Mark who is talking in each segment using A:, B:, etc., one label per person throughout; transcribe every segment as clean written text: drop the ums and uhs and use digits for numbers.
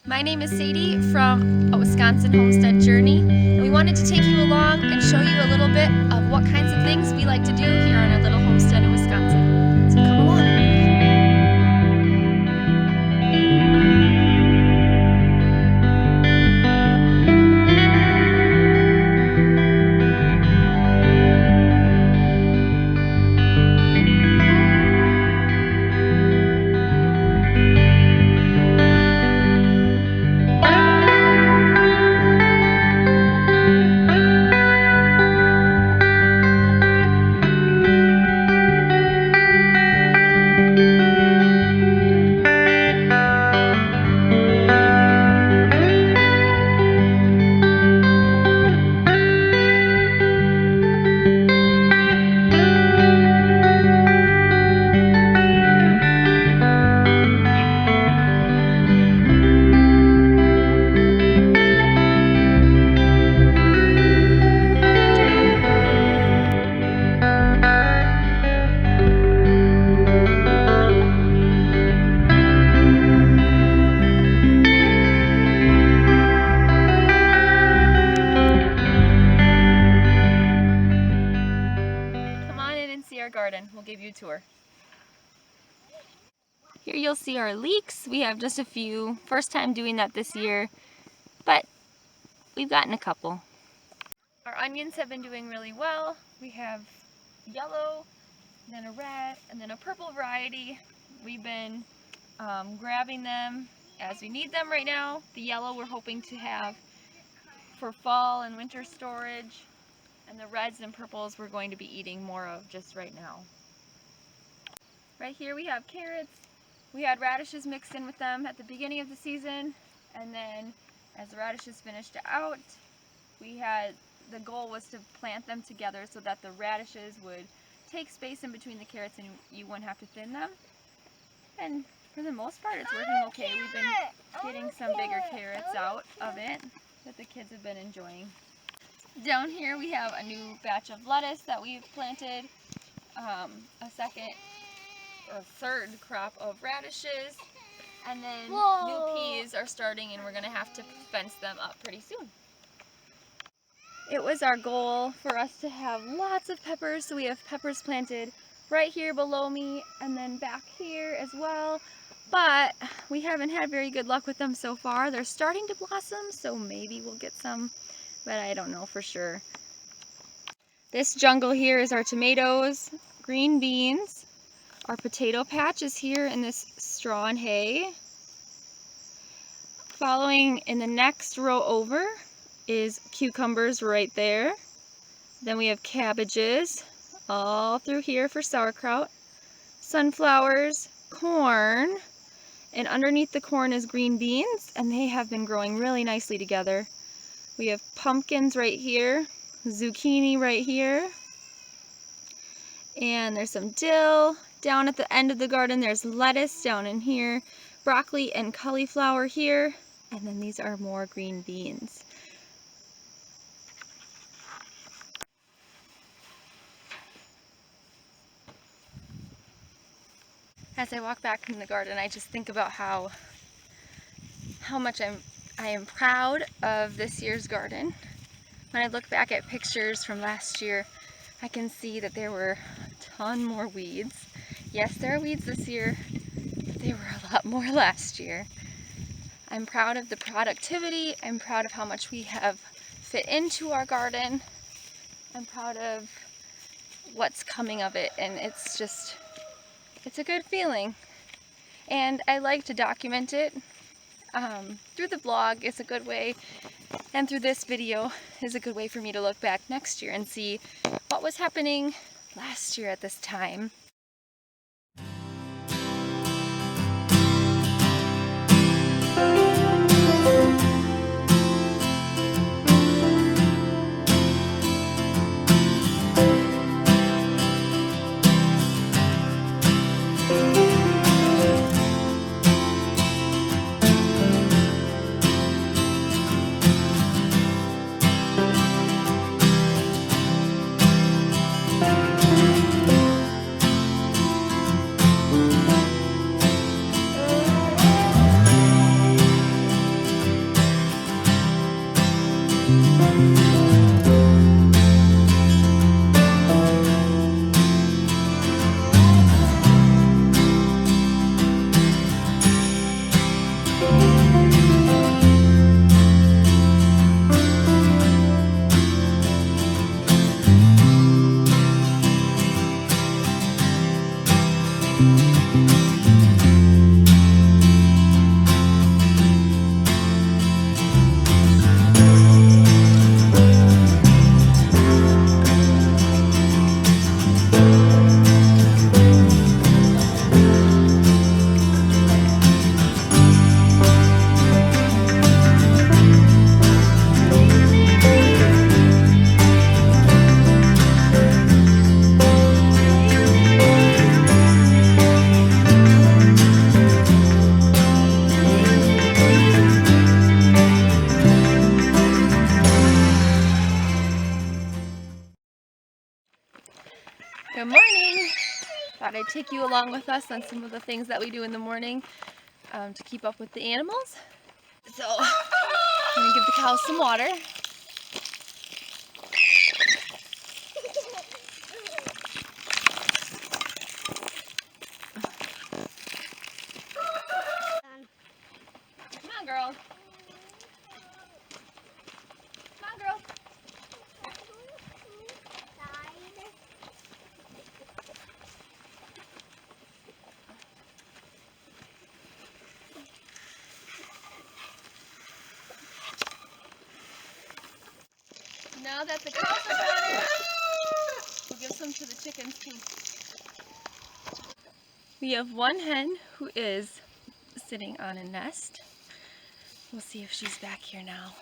A: My name is Sadie from a Wisconsin homestead journey, and we wanted to take you along and show you a little bit of what kinds of things we like to do here on our little homestead in Wisconsin. So come along. Our garden. We'll give you a tour. Here you'll see our leeks. We have just a few. First time doing that this year, but we've gotten a couple. Our onions have been doing really well. We have yellow, then a red, and then a purple variety. We've been grabbing them as we need them right now. The yellow we're hoping to have for fall and winter storage, and the reds and purples we're going to be eating more of just right now. Right here we have carrots. We had radishes mixed in with them at the beginning of the season, and then as the radishes finished out, the goal was to plant them together so that the radishes would take space in between the carrots and you wouldn't have to thin them. And for the most part it's working okay. We've been getting some bigger carrots out of it that the kids have been enjoying. Down here we have a new batch of lettuce that we've planted, a second or third crop of radishes, and then new peas are starting, and we're going to have to fence them up pretty soon. It was our goal for us to have lots of peppers, so we have peppers planted right here below me and then back here as well, but we haven't had very good luck with them so far. They're starting to blossom, so maybe we'll get some, but I don't know for sure. This jungle here is our tomatoes, green beans. Our potato patch is here in this straw and hay. Following in the next row over is cucumbers right there. Then we have cabbages all through here for sauerkraut, sunflowers, corn, and underneath the corn is green beans, and they have been growing really nicely together. We have pumpkins right here, zucchini right here, and there's some dill. Down at the end of the garden there's lettuce down in here, broccoli and cauliflower here, and then these are more green beans. As I walk back in the garden, I just think about how much I am proud of this year's garden. When I look back at pictures from last year, I can see that there were a ton more weeds. Yes, there are weeds this year, but there were a lot more last year. I'm proud of the productivity. I'm proud of how much we have fit into our garden. I'm proud of what's coming of it, and it's a good feeling. And I like to document it through the blog. Is a good way, and through this video is a good way for me to look back next year and see what was happening last year at this time. take you along with us on some of the things that we do in the morning to keep up with the animals. So I'm going to give the cows some water. Come on, girl. Come on, girl. Now that the cows are watered, we'll give some to the chickens too. We have one hen who is sitting on a nest. We'll see if she's back here now.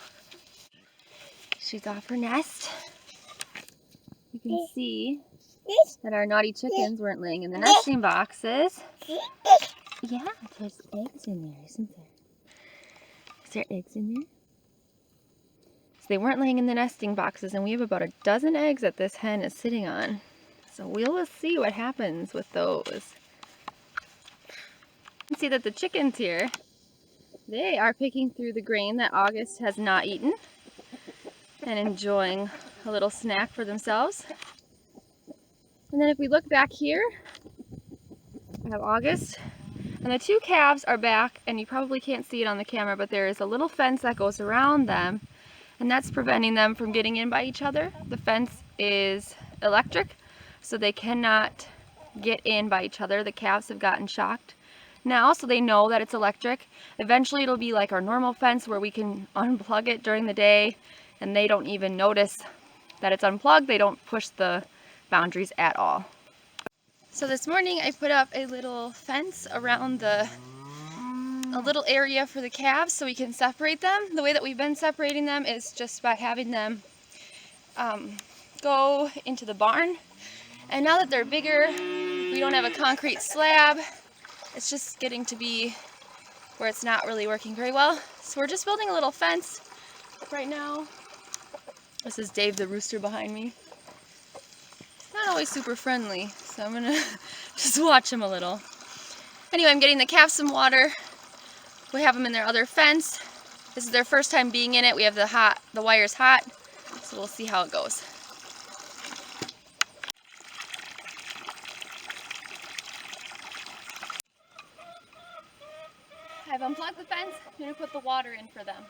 A: She's off her nest. You can see that our naughty chickens weren't laying in the nesting boxes. Yeah, there's eggs in there, isn't there? Is there eggs in there? So they weren't laying in the nesting boxes, and we have about a dozen eggs that this hen is sitting on. So we'll see what happens with those. You can see that the chickens here, they are picking through the grain that August has not eaten and enjoying a little snack for themselves. And then if we look back here, I have August, and the two calves are back, and you probably can't see it on the camera, but there is a little fence that goes around them, and that's preventing them from getting in by each other. The fence is electric, so they cannot get in by each other. The calves have gotten shocked now, so they know that it's electric. Eventually it'll be like our normal fence where we can unplug it during the day, and they don't even notice that it's unplugged. They don't push the boundaries at all. So this morning I put up a little fence around a little area for the calves so we can separate them. The way that we've been separating them is just by having them go into the barn. And now that they're bigger, we don't have a concrete slab. It's just getting to be where it's not really working very well. So we're just building a little fence right now. This is Dave the rooster behind me. He's not always super friendly, so I'm gonna just watch him a little. Anyway, I'm getting the calves some water. We have them in their other fence. This is their first time being in it. We have the wires hot, so we'll see how it goes. I've unplugged the fence. I'm going to put the water in for them.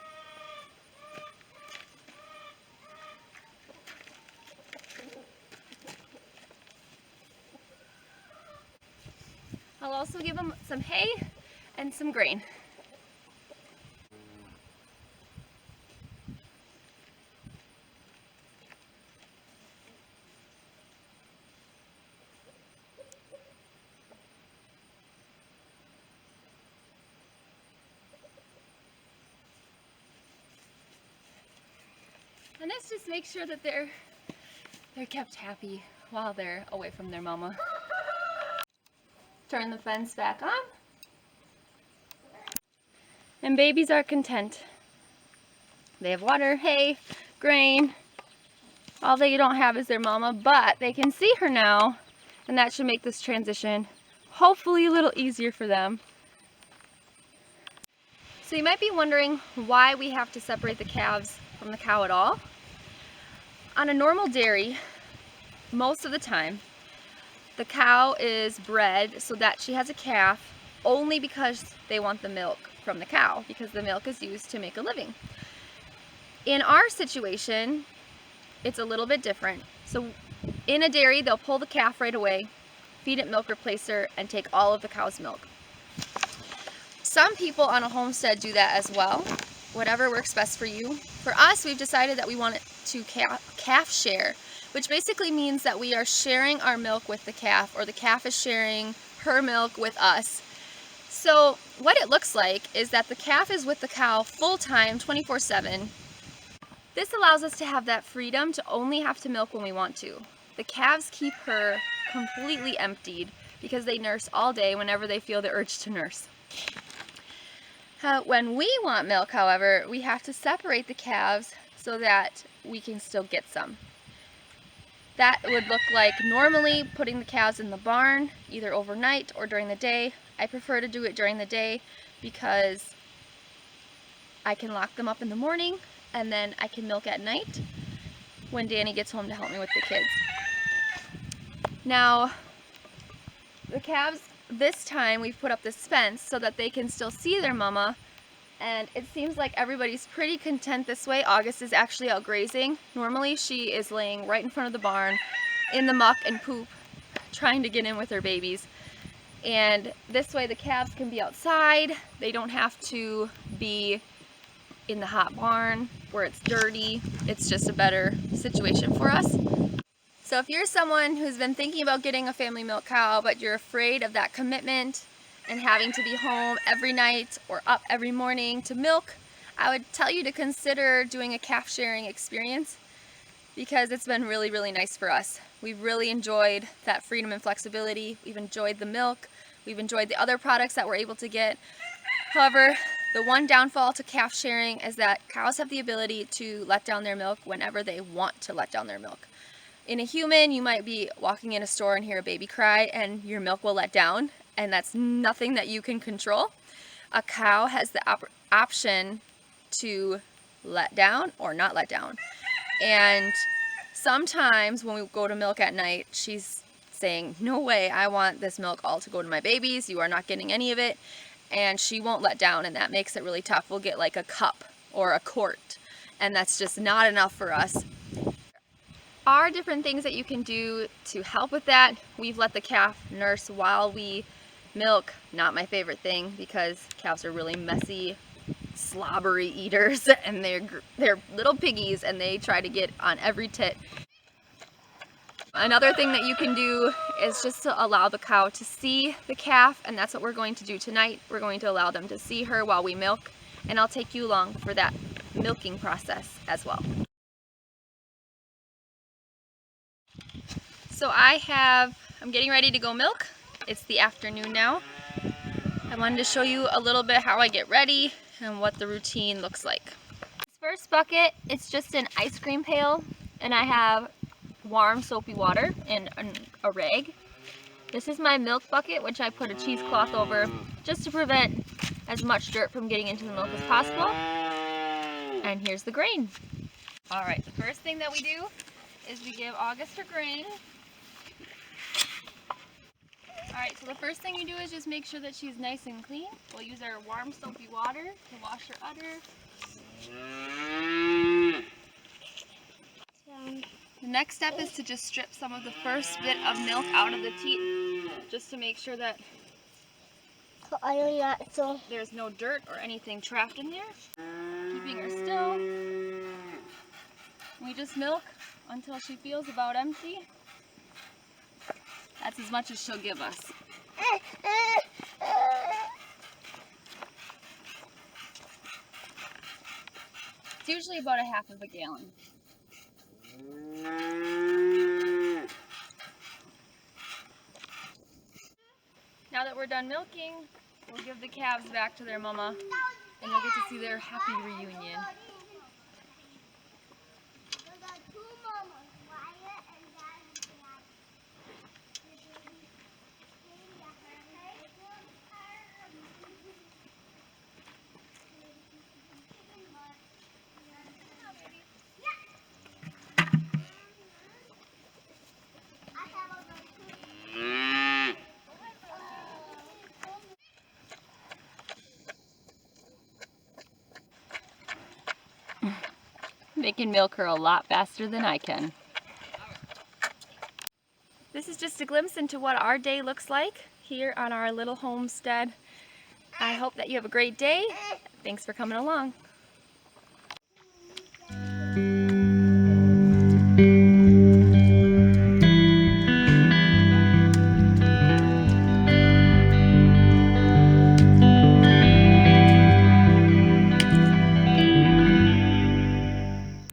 A: I'll also give them some hay and some grain. And this just makes sure that they're kept happy while they're away from their mama. Turn the fence back on. And babies are content. They have water, hay, grain. All they don't have is their mama, but they can see her now, and that should make this transition hopefully a little easier for them. So you might be wondering why we have to separate the calves from the cow at all. On a normal dairy, most of the time, the cow is bred so that she has a calf only because they want the milk from the cow, because the milk is used to make a living. In our situation, it's a little bit different. So in a dairy, they'll pull the calf right away, feed it milk replacer, and take all of the cow's milk. Some people on a homestead do that as well, whatever works best for you. For us, we've decided that we want it to calf share, which basically means that we are sharing our milk with the calf, or the calf is sharing her milk with us. So what it looks like is that the calf is with the cow full-time, 24/7. This allows us to have that freedom to only have to milk when we want to. The calves keep her completely emptied because they nurse all day whenever they feel the urge to nurse. When we want milk, however, we have to separate the calves so that we can still get some. That would look like normally putting the calves in the barn, either overnight or during the day. I prefer to do it during the day because I can lock them up in the morning and then I can milk at night when Danny gets home to help me with the kids. Now, the calves, this time we've put up this fence so that they can still see their mama, and it seems like everybody's pretty content this way. August is actually out grazing. Normally she is laying right in front of the barn in the muck and poop trying to get in with her babies. And this way the calves can be outside. They don't have to be in the hot barn where it's dirty. It's just a better situation for us. So if you're someone who's been thinking about getting a family milk cow, but you're afraid of that commitment and having to be home every night or up every morning to milk, I would tell you to consider doing a calf sharing experience, because it's been really, really nice for us. We've really enjoyed that freedom and flexibility. We've enjoyed the milk. We've enjoyed the other products that we're able to get. However, the one downfall to calf sharing is that cows have the ability to let down their milk whenever they want to let down their milk. In a human, you might be walking in a store and hear a baby cry and your milk will let down, and that's nothing that you can control. A cow has the option to let down or not let down. And sometimes when we go to milk at night, she's saying, "No way, I want this milk all to go to my babies. You are not getting any of it." And she won't let down, and that makes it really tough. We'll get like a cup or a quart, and that's just not enough for us. Are different things that you can do to help with that. We've let the calf nurse while we milk. Not my favorite thing, because calves are really messy, slobbery eaters, and they're little piggies and they try to get on every tit. Another thing that you can do is just to allow the cow to see the calf, and that's what we're going to do tonight. We're going to allow them to see her while we milk, and I'll take you along for that milking process as well. So I'm getting ready to go milk. It's the afternoon now. I wanted to show you a little bit how I get ready and what the routine looks like. This first bucket, it's just an ice cream pail, and I have warm soapy water in a rag. This is my milk bucket, which I put a cheesecloth over just to prevent as much dirt from getting into the milk as possible. And here's the grain. Alright, the first thing that we do is we give August her grain. Alright, so the first thing you do is just make sure that she's nice and clean. We'll use our warm soapy water to wash her udder. The next step is to just strip some of the first bit of milk out of the teat, just to make sure that there's no dirt or anything trapped in there. Keeping her still. We just milk until she feels about empty. That's as much as she'll give us. It's usually about a half of a gallon. Now that we're done milking, we'll give the calves back to their mama, and you'll get to see their happy reunion. They can milk her a lot faster than I can. This is just a glimpse into what our day looks like here on our little homestead. I hope that you have a great day. Thanks for coming along.